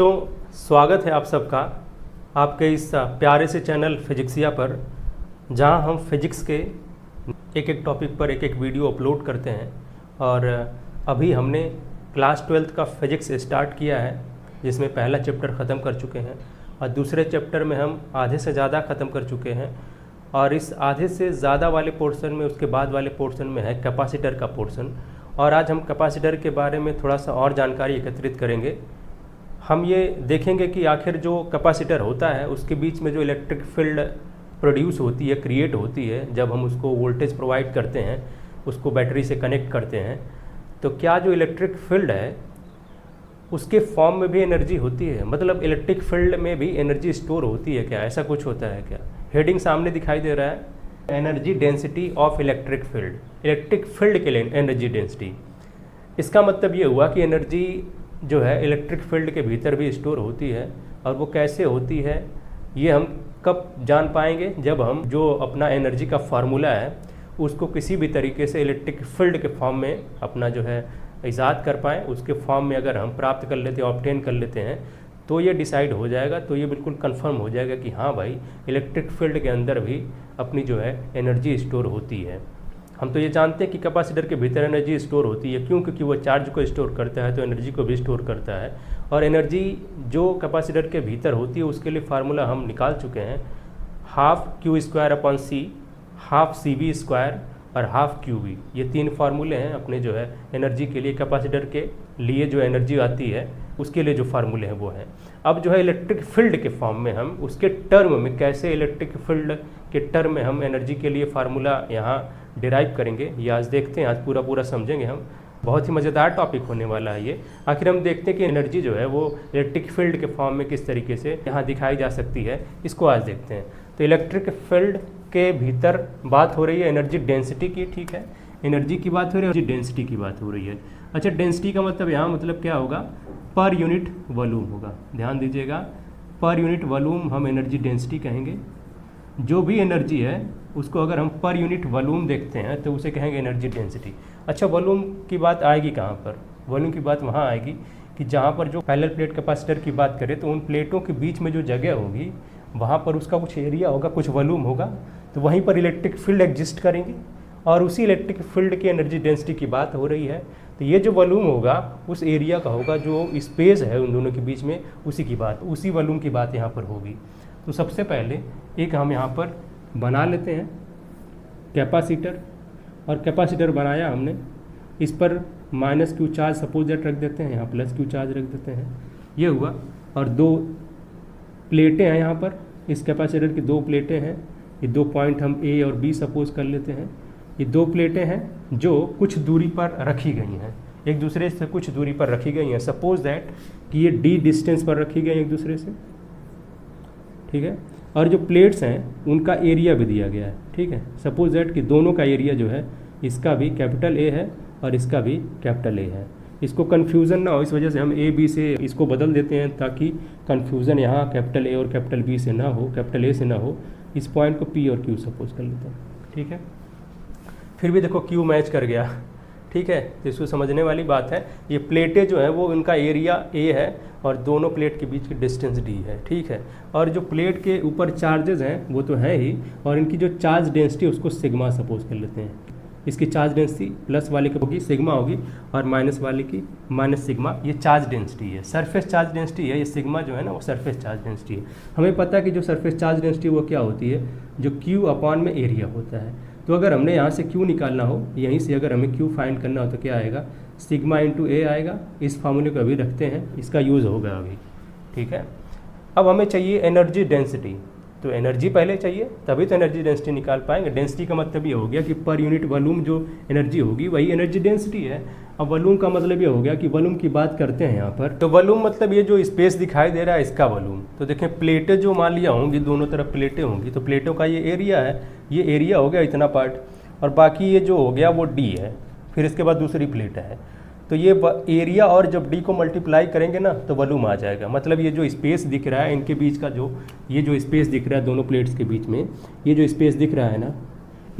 बच्चों, स्वागत है आप सबका आपके इस प्यारे से चैनल फिजिक्सिया पर, जहां हम फिजिक्स के एक एक टॉपिक पर एक एक वीडियो अपलोड करते हैं। और अभी हमने क्लास 12th का फिजिक्स स्टार्ट किया है, जिसमें पहला चैप्टर ख़त्म कर चुके हैं और दूसरे चैप्टर में हम आधे से ज़्यादा ख़त्म कर चुके हैं। और इस आधे से ज़्यादा वाले पोर्शन में, उसके बाद वाले पोर्शन में है कैपेसिटर का पोर्शन। और आज हम कैपेसिटर के बारे में थोड़ा सा और जानकारी एकत्रित करेंगे। हम ये देखेंगे कि आखिर जो कैपेसिटर होता है उसके बीच में जो इलेक्ट्रिक फील्ड प्रोड्यूस होती है, क्रिएट होती है, जब हम उसको वोल्टेज प्रोवाइड करते हैं, उसको बैटरी से कनेक्ट करते हैं, तो क्या जो इलेक्ट्रिक फील्ड है उसके फॉर्म में भी एनर्जी होती है? मतलब इलेक्ट्रिक फील्ड में भी एनर्जी स्टोर होती है क्या? ऐसा कुछ होता है क्या? हेडिंग सामने दिखाई दे रहा है, energy density of electric field. Electric field के लिए एनर्जी डेंसिटी, इसका मतलब ये हुआ कि एनर्जी जो है इलेक्ट्रिक फील्ड के भीतर भी स्टोर होती है। और वो कैसे होती है ये हम कब जान पाएंगे? जब हम जो अपना एनर्जी का फार्मूला है उसको किसी भी तरीके से इलेक्ट्रिक फील्ड के फॉर्म में अपना जो है ईजाद कर पाएँ, उसके फॉर्म में अगर हम प्राप्त कर लेते हैं, ऑब्टेन कर लेते हैं, तो ये डिसाइड हो जाएगा, तो ये बिल्कुल कंफर्म हो जाएगा कि हाँ भाई, इलेक्ट्रिक फील्ड के अंदर भी अपनी जो है एनर्जी स्टोर होती है। हम तो ये जानते हैं कि कैपेसिटर के भीतर एनर्जी स्टोर होती है, क्यों? क्योंकि वो चार्ज को स्टोर करता है, तो एनर्जी को भी स्टोर करता है। और एनर्जी जो कैपेसिटर के भीतर होती है उसके लिए फार्मूला हम निकाल चुके हैं, ½ Q²/C, ½CV² और ½ ये तीन फार्मूले हैं अपने जो है एनर्जी के लिए। कैपेसिटर के लिए जो एनर्जी आती है उसके लिए जो फार्मूले हैं वो हैं। अब जो है इलेक्ट्रिक फील्ड के फॉर्म में हम उसके टर्म में कैसे इलेक्ट्रिक फील्ड के टर्म में हम एनर्जी के लिए फार्मूला यहाँ डिराइव करेंगे, ये आज देखते हैं, आज पूरा समझेंगे हम। बहुत ही मज़ेदार टॉपिक होने वाला है ये। आखिर हम देखते हैं कि एनर्जी जो है वो इलेक्ट्रिक फील्ड के फॉर्म में किस तरीके से यहाँ दिखाई जा सकती है, इसको आज देखते हैं। तो इलेक्ट्रिक फील्ड के भीतर बात हो रही है एनर्जी डेंसिटी की, ठीक है, एनर्जी की बात हो रही है, एनर्जी डेंसिटी की बात हो रही है। अच्छा, डेंसिटी का मतलब यहाँ मतलब क्या होगा? पर यूनिट वॉल्यूम होगा। ध्यान दीजिएगा, पर यूनिट वॉल्यूम हम एनर्जी डेंसिटी कहेंगे। जो भी एनर्जी है उसको अगर हम पर यूनिट वॉल्यूम देखते हैं तो उसे कहेंगे एनर्जी डेंसिटी। अच्छा, वॉल्यूम की बात आएगी कहाँ पर? वॉल्यूम की बात वहाँ आएगी कि जहाँ पर जो पैरेलल प्लेट कैपेसिटर की बात करें तो उन प्लेटों के बीच में जो जगह होगी वहाँ पर उसका कुछ एरिया होगा, कुछ वॉल्यूम होगा, तो वहीं पर इलेक्ट्रिक फील्ड एग्जिस्ट करेंगे। और उसी इलेक्ट्रिक फील्ड की एनर्जी डेंसिटी की बात हो रही है। तो ये जो वॉल्यूम होगा उस एरिया का होगा, जो स्पेस है उन दोनों के बीच में, उसी की बात, उसी वॉल्यूम की बात यहाँ पर होगी। तो सबसे पहले एक हम यहाँ पर बना लेते हैं कैपेसिटर, और कैपेसिटर बनाया हमने, इस पर -Q चार्ज सपोज दैट रख देते हैं, यहाँ +Q चार्ज रख देते हैं, ये हुआ। और दो प्लेटें हैं यहाँ पर, इस कैपेसिटर की दो प्लेटें हैं, ये दो पॉइंट हम A और B सपोज कर लेते हैं। ये दो प्लेटें हैं जो कुछ दूरी पर रखी गई हैं, एक दूसरे से कुछ दूरी पर रखी गई हैं। सपोज दैट कि ये D डिस्टेंस पर रखी गई एक दूसरे से, ठीक है। और जो प्लेट्स हैं उनका एरिया भी दिया गया है, ठीक है। सपोज दैट कि दोनों का एरिया जो है, इसका भी A है और इसका भी A है। इसको कन्फ्यूज़न ना हो, इस वजह से हम A B से इसको बदल देते हैं, ताकि कन्फ्यूज़न यहाँ A और B से ना हो, A से ना हो। इस पॉइंट को P और Q सपोज कर लेते हैं, ठीक है। फिर भी देखो Q मैच कर गया, ठीक है। तो इसको समझने वाली बात है। ये प्लेटें जो है वो इनका एरिया A है और दोनों प्लेट के बीच की डिस्टेंस D है, ठीक है। और जो प्लेट के ऊपर चार्जेस हैं वो तो है ही, और इनकी जो चार्ज डेंसिटी उसको सिग्मा सपोज कर लेते हैं। इसकी चार्ज डेंसिटी प्लस वाले की होगी सिग्मा होगी, और माइनस वाले की माइनस सिग्मा। ये चार्ज डेंसिटी है, सरफेस चार्ज डेंसिटी है। ये सिग्मा जो है ना वो सरफेस चार्ज डेंसिटी है। हमें पता है कि जो सरफेस चार्ज डेंसिटी वो क्या होती है, जो Q/ में एरिया होता है। तो अगर हमने यहाँ से Q निकालना हो, यहीं से अगर हमें Q फाइंड करना हो, तो क्या आएगा? सिग्मा × A आएगा। इस फार्मूले को अभी रखते हैं, इसका यूज़ होगा अभी, ठीक है। अब हमें चाहिए एनर्जी डेंसिटी, तो एनर्जी पहले चाहिए, तभी तो एनर्जी डेंसिटी निकाल पाएंगे। डेंसिटी का मतलब ये हो गया कि पर यूनिट वॉल्यूम जो एनर्जी होगी वही एनर्जी डेंसिटी है। अब वॉल्यूम का मतलब ये हो गया कि वॉल्यूम की बात करते हैं यहाँ पर। तो वॉल्यूम मतलब ये जो स्पेस दिखाई दे रहा है इसका वॉल्यूम। तो देखें, प्लेटें जो मान लिया होंगी, दोनों तरफ प्लेटें होंगी, तो प्लेटों का ये एरिया है, ये एरिया हो गया इतना पार्ट, और बाकी ये जो हो गया वो D है। फिर इसके बाद दूसरी प्लेट है, तो ये एरिया और जब D को मल्टीप्लाई करेंगे ना तो वॉल्यूम आ जाएगा। मतलब ये जो स्पेस दिख रहा है इनके बीच का, जो ये जो स्पेस दिख रहा है दोनों प्लेट्स के बीच में, ये जो स्पेस दिख रहा है ना,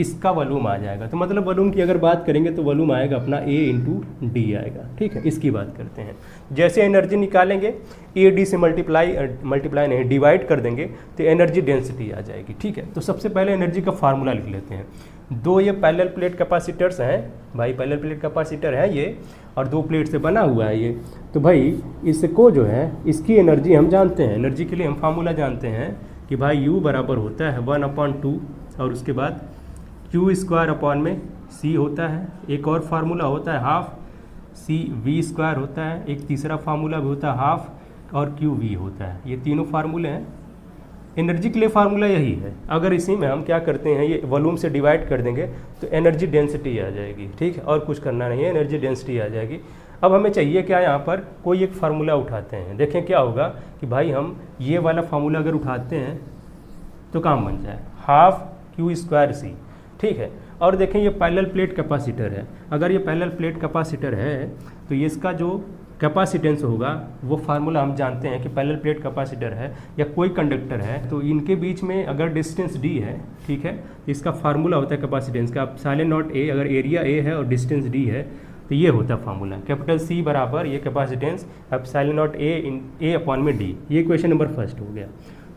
इसका वॉल्यूम आ जाएगा। तो मतलब वॉल्यूम की अगर बात करेंगे तो वॉल्यूम आएगा अपना A इंटू डी आएगा, ठीक है। इसकी बात करते हैं, जैसे एनर्जी निकालेंगे ए डी से मल्टीप्लाई नहीं डिवाइड कर देंगे तो एनर्जी डेंसिटी आ जाएगी, ठीक है। तो सबसे पहले एनर्जी का फार्मूला लिख लेते हैं। दो ये पैरेलल प्लेट कैपेसिटर्स हैं भाई, पैरेलल प्लेट कैपेसिटर है ये, और दो प्लेट से बना हुआ है ये। तो भाई इसको जो है इसकी एनर्जी हम जानते हैं, एनर्जी के लिए हम फार्मूला जानते हैं कि भाई U बराबर होता है 1/2 और उसके बाद Q² में C होता है। एक और फार्मूला होता है हाफ CV² होता है। एक तीसरा फार्मूला भी होता है हाफ और QV होता है। ये तीनों फार्मूले हैं। एनर्जी के लिए फार्मूला यही है। अगर इसी में हम क्या करते हैं, ये वॉल्यूम से डिवाइड कर देंगे तो एनर्जी डेंसिटी आ जाएगी, ठीक है। और कुछ करना नहीं है, एनर्जी डेंसिटी आ जाएगी। अब हमें चाहिए क्या, यहाँ पर कोई एक फार्मूला उठाते हैं। देखें क्या होगा कि भाई हम ये वाला फार्मूला अगर उठाते हैं तो काम बन जाए हाफ Q²C, ठीक है। और देखें ये पैरेलल प्लेट कैपेसिटर है। अगर ये पैरेलल प्लेट कैपेसिटर है तो ये इसका जो कैपेसिटेंस होगा वो फार्मूला हम जानते हैं कि पैरेलल प्लेट कैपेसिटर है या कोई कंडक्टर है तो इनके बीच में अगर डिस्टेंस d है, ठीक है, तो इसका फार्मूला होता है कैपेसिटेंस का ε0A। अगर एरिया A है और डिस्टेंस d है तो ये होता है फार्मूला, कैपिटल C बराबर ये कैपेसिटेंस ε0A/d। ये क्वेश्चन नंबर फर्स्ट हो गया।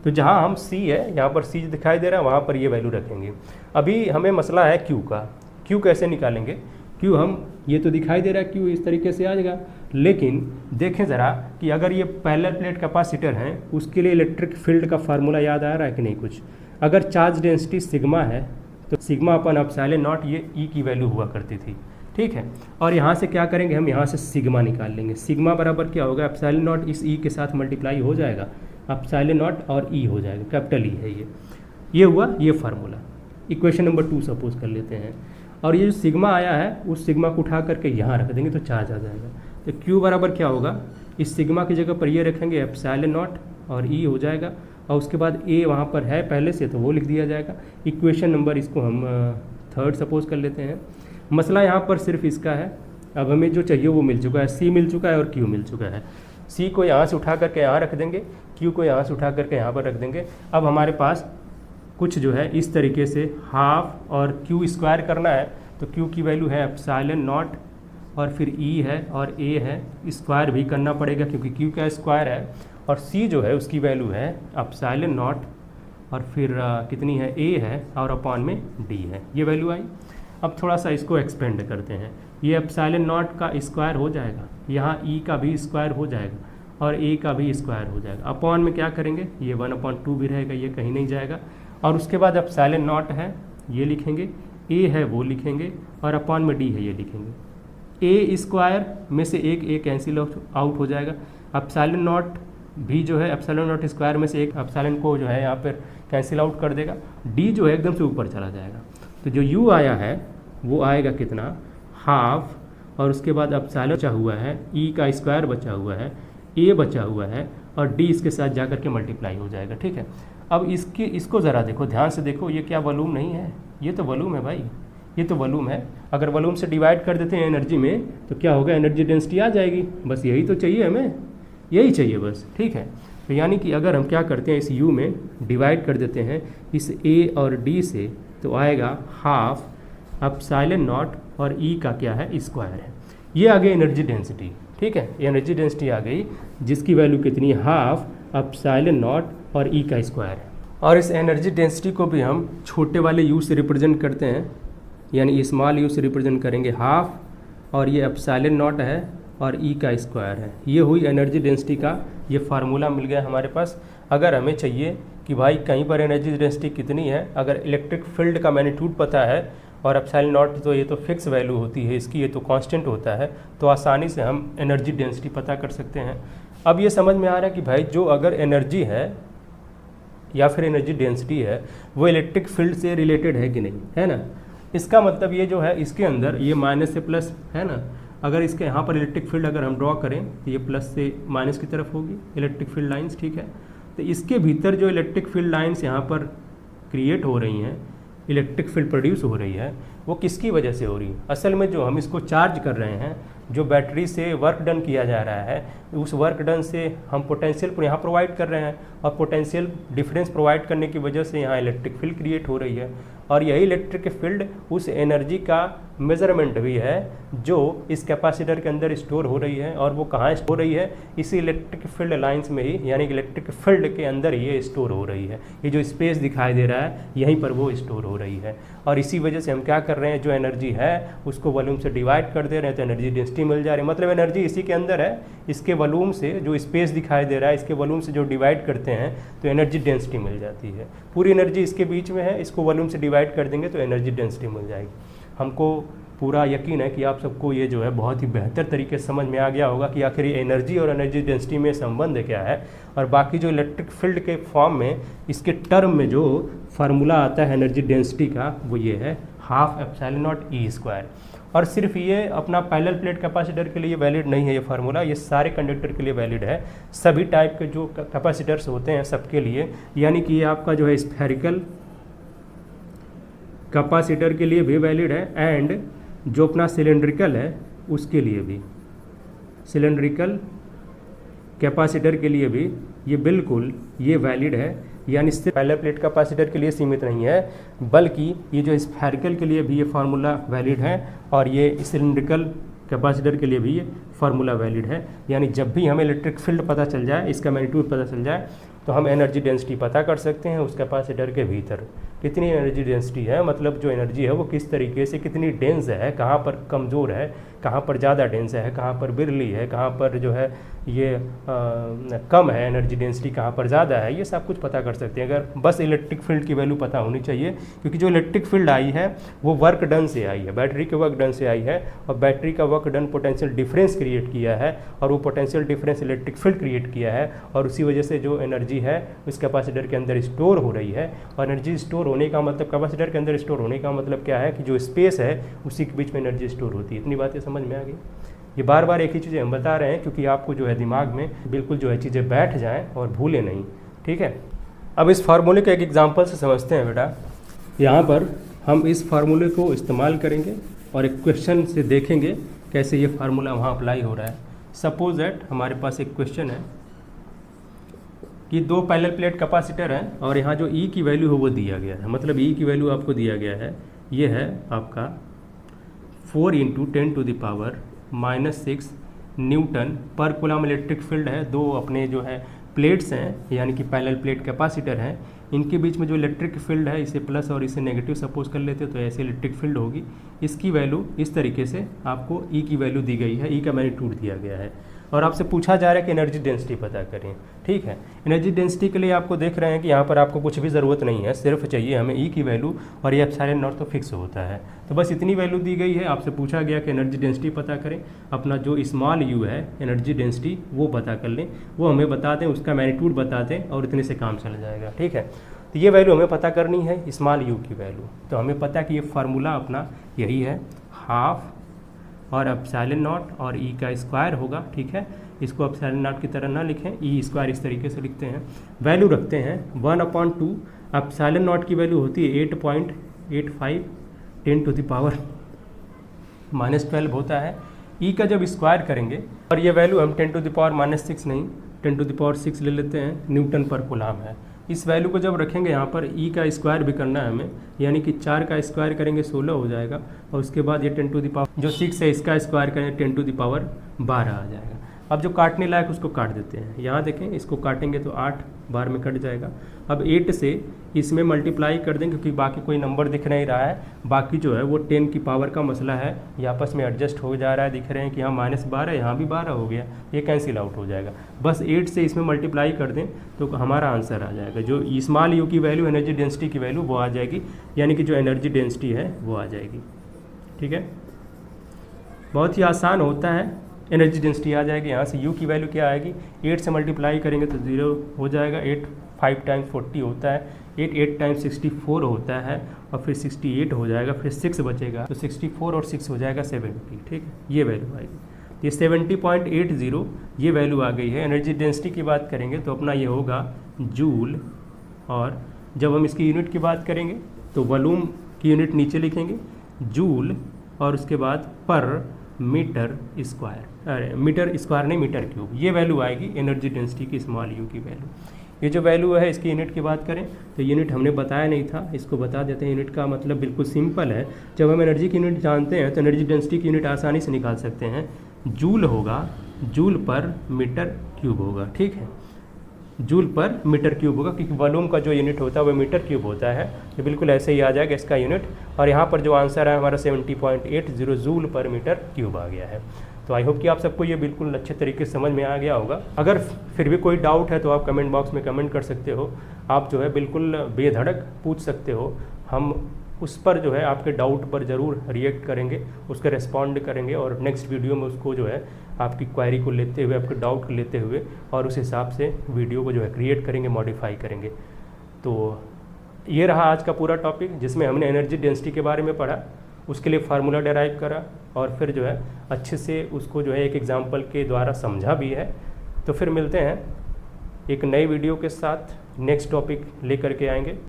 तो जहाँ हम C है, यहाँ पर C दिखाई दे रहा है, वहाँ पर ये वैल्यू रखेंगे। अभी हमें मसला है Q का। Q कैसे निकालेंगे? Q हम ये तो दिखाई दे रहा है Q इस तरीके से आ जाएगा, लेकिन देखें ज़रा कि अगर ये पैरेलल प्लेट कैपेसिटर हैं उसके लिए इलेक्ट्रिक फील्ड का फार्मूला याद आ रहा है कि नहीं कुछ? अगर चार्ज डेंसिटी सिग्मा है तो σ/ε0 ये E की वैल्यू हुआ करती थी, ठीक है। और यहाँ से क्या करेंगे, हम यहाँ से सिग्मा निकाल लेंगे। सिग्मा बराबर क्या होगा, ε0 इस E के साथ मल्टीप्लाई हो जाएगा, ε0 और E हो जाएगा, कैपिटल E है ये हुआ ये फार्मूला। इक्वेशन नंबर 2 सपोज कर लेते हैं। और ये जो सिग्मा आया है उस सिग्मा को उठा करके यहाँ रख देंगे तो चार्ज आ जाएगा। तो Q बराबर क्या होगा, इस सिग्मा की जगह पर ये रखेंगे ε0 और E हो जाएगा, और उसके बाद A वहाँ पर है पहले से तो वो लिख दिया जाएगा। इक्वेशन नंबर इसको हम 3 सपोज कर लेते हैं। मसला यहाँ पर सिर्फ इसका है, अब हमें जो चाहिए वो मिल चुका है, C मिल चुका है और Q मिल चुका है। C को यहाँ से उठा करके यहाँ रख देंगे, Q को यहाँ से उठा करके यहाँ पर रख देंगे। अब हमारे पास कुछ जो है इस तरीके से हाफ और Q² करना है तो Q की वैल्यू है ε0 और फिर E है और A है, स्क्वायर भी करना पड़ेगा क्योंकि Q का स्क्वायर है। और C जो है उसकी वैल्यू है ε0 और फिर कितनी है A है और अपॉन में D है, ये वैल्यू आई। अब थोड़ा सा इसको एक्सपेंड करते हैं, ये ε0 का स्क्वायर हो जाएगा, यहाँ E का भी स्क्वायर हो जाएगा और A का भी स्क्वायर हो जाएगा। अपॉन में क्या करेंगे, ये 1/2 भी रहेगा, ये कहीं नहीं जाएगा। और उसके बाद ε0 है ये लिखेंगे, A है वो लिखेंगे और अपॉन में D है ये लिखेंगे। A² में से एक A कैंसिल आउट हो जाएगा, ε0 भी जो है ε0² में से एक एप्सिलॉन को जो है यहाँ पर कैंसिल आउट कर देगा। D जो है एकदम से ऊपर चला जाएगा। तो जो U आया है वो आएगा कितना, हाफ, और उसके बाद एप्सिलॉन बचा हुआ है, E का स्क्वायर बचा हुआ है, A बचा हुआ है और D इसके साथ जाकर के मल्टीप्लाई हो जाएगा, ठीक है। अब इसको ज़रा देखो, ध्यान से देखो, ये क्या वॉल्यूम नहीं है, ये तो वॉल्यूम है भाई, ये तो वॉल्यूम है। अगर वॉल्यूम से डिवाइड कर देते हैं एनर्जी में तो क्या होगा, एनर्जी डेंसिटी आ जाएगी। बस यही तो चाहिए हमें, यही चाहिए बस, ठीक है। तो यानी कि अगर हम क्या करते हैं, इस U में डिवाइड कर देते हैं इस A और D से तो आएगा हाफ ε0 और E का क्या है, स्क्वायर है। ये आ गई एनर्जी डेंसिटी, ठीक है। एनर्जी डेंसिटी आ गई जिसकी वैल्यू कितनी, हाफ ε0 और E का स्क्वायर है। और इस एनर्जी डेंसिटी को भी हम छोटे वाले U से रिप्रेजेंट करते हैं, यानी स्मॉल U से रिप्रेजेंट करेंगे हाफ, और ये ε0 है और E का स्क्वायर है। ये हुई एनर्जी डेंसिटी का ये फार्मूला मिल गया हमारे पास। अगर हमें चाहिए कि भाई कहीं पर एनर्जी डेंसिटी कितनी है, अगर इलेक्ट्रिक फील्ड का मैग्नीट्यूड पता है और ε0 तो ये तो फिक्स वैल्यू होती है इसकी, ये तो कांस्टेंट होता है, तो आसानी से हम एनर्जी डेंसिटी पता कर सकते हैं। अब ये समझ में आ रहा है कि भाई जो अगर एनर्जी है या फिर एनर्जी डेंसिटी है वो इलेक्ट्रिक फील्ड से रिलेटेड है कि नहीं, है ना। इसका मतलब ये जो है इसके अंदर ये माइनस से प्लस है ना, अगर इसके यहाँ पर इलेक्ट्रिक फील्ड अगर हम ड्रॉ करें तो ये प्लस से माइनस की तरफ होगी इलेक्ट्रिक फील्ड लाइंस, ठीक है। तो इसके भीतर जो इलेक्ट्रिक फील्ड लाइंस यहाँ पर क्रिएट हो रही हैं, इलेक्ट्रिक फील्ड प्रोड्यूस हो रही है, वो किसकी वजह से हो रही है? असल में जो हम इसको चार्ज कर रहे हैं, जो बैटरी से वर्क डन किया जा रहा है, उस वर्क डन से हम पोटेंशियल यहाँ प्रोवाइड कर रहे हैं और पोटेंशियल डिफरेंस प्रोवाइड करने की वजह से यहाँ इलेक्ट्रिक फील्ड क्रिएट हो रही है। और यही इलेक्ट्रिक फील्ड उस एनर्जी का मेजरमेंट भी है जो इस कैपेसिटर के अंदर स्टोर हो रही है। और वो कहाँ स्टोर हो रही है? इसी इलेक्ट्रिक फील्ड लाइंस में ही, यानी कि इलेक्ट्रिक फील्ड के अंदर ही ये स्टोर हो रही है। ये जो स्पेस दिखाई दे रहा है यहीं पर वो स्टोर हो रही है। और इसी वजह से हम क्या कर रहे हैं, जो एनर्जी है उसको वॉल्यूम से डिवाइड कर दे रहे हैं तो एनर्जी डेंसिटी मिल जा रही है। मतलब एनर्जी इसी के अंदर है, इसके वॉल्यूम से जो स्पेस दिखाई दे रहा है इसके वॉल्यूम से जो डिवाइड करते हैं तो एनर्जी डेंसिटी मिल जाती है। पूरी एनर्जी इसके बीच में है, इसको वॉल्यूम से डिवाइड कर देंगे तो एनर्जी डेंसिटी मिल जाएगी। हमको पूरा यकीन है कि आप सबको ये जो है बहुत ही बेहतर तरीके से समझ में आ गया होगा कि आखिर ये एनर्जी और एनर्जी डेंसिटी में संबंध क्या है। और बाकी जो इलेक्ट्रिक फील्ड के फॉर्म में इसके टर्म में जो फार्मूला आता है एनर्जी डेंसिटी का वो ये है 12 एप्सिलॉन नॉट ई स्क्वायर। और सिर्फ ये अपना पैरेलल प्लेट कैपेसिटर के लिए वैलिड नहीं है ये फार्मूला, ये सारे कंडक्टर के लिए वैलिड है, सभी टाइप के जो कैपेसिटर्स होते हैं सबके लिए। यानी कि ये आपका जो है स्फेरिकल कैपेसिटर के लिए भी वैलिड है एंड जो अपना सिलेंड्रिकल है उसके लिए भी, सिलेंड्रिकल कैपेसिटर के लिए भी ये बिल्कुल ये वैलिड है। यानी सिर्फ पैरेलल प्लेट कैपेसिटर के लिए सीमित नहीं है बल्कि ये जो स्फेरिकल के लिए भी ये फार्मूला वैलिड है और ये सिलेंड्रिकल कैपेसिटर के लिए भी ये फार्मूला वैलिड है। यानी जब भी हमें इलेक्ट्रिक फील्ड पता चल जाए, इसका मैग्नीट्यूड पता चल जाए तो हम एनर्जी डेंसिटी पता कर सकते हैं उस कैपेसिटर के भीतर कितनी एनर्जी डेंसिटी है, मतलब जो एनर्जी है वो किस तरीके से कितनी डेंस है, कहाँ पर कमज़ोर है, कहाँ पर ज़्यादा डेंस है, कहाँ पर बिरली है, कहाँ पर जो है ये कम है एनर्जी डेंसिटी, कहाँ पर ज़्यादा है, ये सब कुछ पता कर सकते हैं। अगर बस इलेक्ट्रिक फील्ड की वैल्यू पता होनी चाहिए, क्योंकि जो इलेक्ट्रिक फील्ड आई है वो वर्क डन से आई है, बैटरी के वर्क डन से आई है और बैटरी का work done potential difference create किया है और वो potential difference electric field create किया है और उसी वजह से जो एनर्जी है उस कैपेसिटर के अंदर स्टोर हो रही है। और एनर्जी स्टोर होने का मतलब, कैपेसिटर के अंदर स्टोर होने का मतलब क्या है कि जो स्पेस है उसी के बीच में एनर्जी स्टोर होती है। इतनी बातें समझ में आ गई। ये बार बार एक ही चीज़ें हम बता रहे हैं क्योंकि आपको जो है दिमाग में बिल्कुल जो है चीज़ें बैठ जाएं और भूलें नहीं, ठीक है। अब इस फार्मूले का एक एग्जांपल से समझते हैं बेटा। यहाँ पर हम इस फार्मूले को इस्तेमाल करेंगे और एक क्वेश्चन से देखेंगे कैसे ये फार्मूला वहाँ अप्लाई हो रहा है। सपोज दैट हमारे पास एक क्वेश्चन है कि दो पैरेलल प्लेट कैपेसिटर हैं और यहाँ जो E की वैल्यू है वो दिया गया है, मतलब E की वैल्यू आपको दिया गया है, ये है आपका 4 × 10⁻⁻6 न्यूटन पर कूलम इलेक्ट्रिक फील्ड है। दो अपने जो है प्लेट्स हैं यानी कि पैरेलल प्लेट कैपेसिटर हैं, इनके बीच में जो इलेक्ट्रिक फील्ड है इसे प्लस और इसे नेगेटिव सपोज कर लेते तो ऐसे इलेक्ट्रिक फील्ड होगी। इसकी वैल्यू इस तरीके से आपको E की वैल्यू दी गई है, E का मैग्नीट्यूड दिया गया है और आपसे पूछा जा रहा है कि एनर्जी डेंसिटी पता करें, ठीक है। एनर्जी डेंसिटी के लिए आपको देख रहे हैं कि यहाँ पर आपको कुछ भी ज़रूरत नहीं है, सिर्फ चाहिए हमें E की वैल्यू और ये एप्सिलॉन नॉट तो फिक्स होता है। तो बस इतनी वैल्यू दी गई है, आपसे पूछा गया कि एनर्जी डेंसिटी पता करें, अपना जो स्मॉल u है एनर्जी डेंसिटी वो पता कर लें, वो हमें बता दें, उसका मैग्नीट्यूड बता दें और इतने से काम चल जाएगा, ठीक है। तो ये वैल्यू हमें पता करनी है स्मॉल u की वैल्यू। तो हमें पता है कि ये फार्मूला अपना यही है, 12 और एप्सिलॉन नॉट और E का स्क्वायर होगा, ठीक है। इसको एप्सिलॉन नॉट की तरह ना लिखें, E स्क्वायर इस तरीके से लिखते हैं। वैल्यू रखते हैं 1/2, एप्सिलॉन नॉट की वैल्यू होती है 8.85 10⁻⁻12 होता है। E का जब स्क्वायर करेंगे और ये वैल्यू हम 10⁻⁻6 नहीं 10⁻6 ले लेते हैं, न्यूटन पर कूलम है। इस वैल्यू को जब रखेंगे यहाँ पर E का स्क्वायर भी करना है हमें, यानी कि 4 का स्क्वायर करेंगे 16 हो जाएगा और उसके बाद ये 10⁻, जो 6 है इसका स्क्वायर करेंगे 10⁻12 आ जाएगा। अब जो काटने लायक उसको काट देते हैं, यहाँ देखें इसको काटेंगे तो 8 बार में कट जाएगा। अब 8 से इसमें मल्टीप्लाई कर दें क्योंकि बाकी कोई नंबर दिख नहीं रहा है, बाकी जो है वो 10 की पावर का मसला है, ये आपस में एडजस्ट हो जा रहा है, दिख रहे हैं कि यहाँ -12 यहाँ भी 12 हो गया, ये कैंसिल आउट हो जाएगा। बस 8 से इसमें मल्टीप्लाई कर दें तो हमारा आंसर आ जाएगा। जो स्मॉल u की वैल्यू एनर्जी डेंसिटी की वैल्यू वो आ जाएगी, यानी कि जो एनर्जी डेंसिटी है वो आ जाएगी, ठीक है। बहुत ही आसान होता है, एनर्जी डेंसिटी आ जाएगी। यहाँ से u की वैल्यू क्या आएगी, 8 से मल्टीप्लाई करेंगे तो 0 हो जाएगा, 8 5 टाइम्स 40 होता है, 8 टाइम्स 64 होता है और फिर 68 हो जाएगा, फिर 6 बचेगा तो 64 और 6 हो जाएगा 70, ठीक है। ये वैल्यू आएगी, ये 70.80 ये वैल्यू आ गई है। एनर्जी डेंसिटी की बात करेंगे तो अपना ये होगा जूल, और जब हम इसकी यूनिट की बात करेंगे तो वॉल्यूम की यूनिट नीचे लिखेंगे जूल और उसके बाद पर मीटर स्क्वायर, अरे मीटर स्क्वायर नहीं मीटर क्यूब, ये वैल्यू आएगी एनर्जी डेंसिटी की स्मॉल u की वैल्यू। ये जो वैल्यू है इसकी यूनिट की बात करें तो यूनिट हमने बताया नहीं था, इसको बता देते हैं। यूनिट का मतलब बिल्कुल सिंपल है। जब हम एनर्जी की यूनिट जानते हैं तो एनर्जी डेंसिटी की यूनिट आसानी से निकाल सकते हैं। जूल होगा, जूल पर मीटर क्यूब होगा, ठीक है, जूल पर मीटर क्यूब होगा, क्योंकि वॉल्यूम का जो यूनिट होता है वो मीटर क्यूब होता है। तो बिल्कुल ऐसे ही आ जाएगा इसका यूनिट। और यहाँ पर जो आंसर है हमारा 70.80 जूल पर मीटर क्यूब आ गया है। तो आई होप कि आप सबको ये बिल्कुल अच्छे तरीके से समझ में आ गया होगा। अगर फिर भी कोई डाउट है तो आप कमेंट बॉक्स में कमेंट कर सकते हो। आप जो है बिल्कुल बेधड़क पूछ सकते हो, हम उस पर जो है आपके डाउट पर ज़रूर रिएक्ट करेंगे, उसका रिस्पॉन्ड करेंगे और नेक्स्ट वीडियो में उसको जो है आपकी क्वेरी को लेते हुए, आपके डाउट को लेते हुए और उस हिसाब से वीडियो को जो है क्रिएट करेंगे, मॉडिफाई करेंगे। तो ये रहा आज का पूरा टॉपिक, जिसमें हमने एनर्जी डेंसिटी के बारे में पढ़ा, उसके लिए फार्मूला डेराइव करा और फिर जो है अच्छे से उसको जो है एक एग्जाम्पल के द्वारा समझा भी है। तो फिर मिलते हैं एक नई वीडियो के साथ, नेक्स्ट टॉपिक लेकर के आएंगे।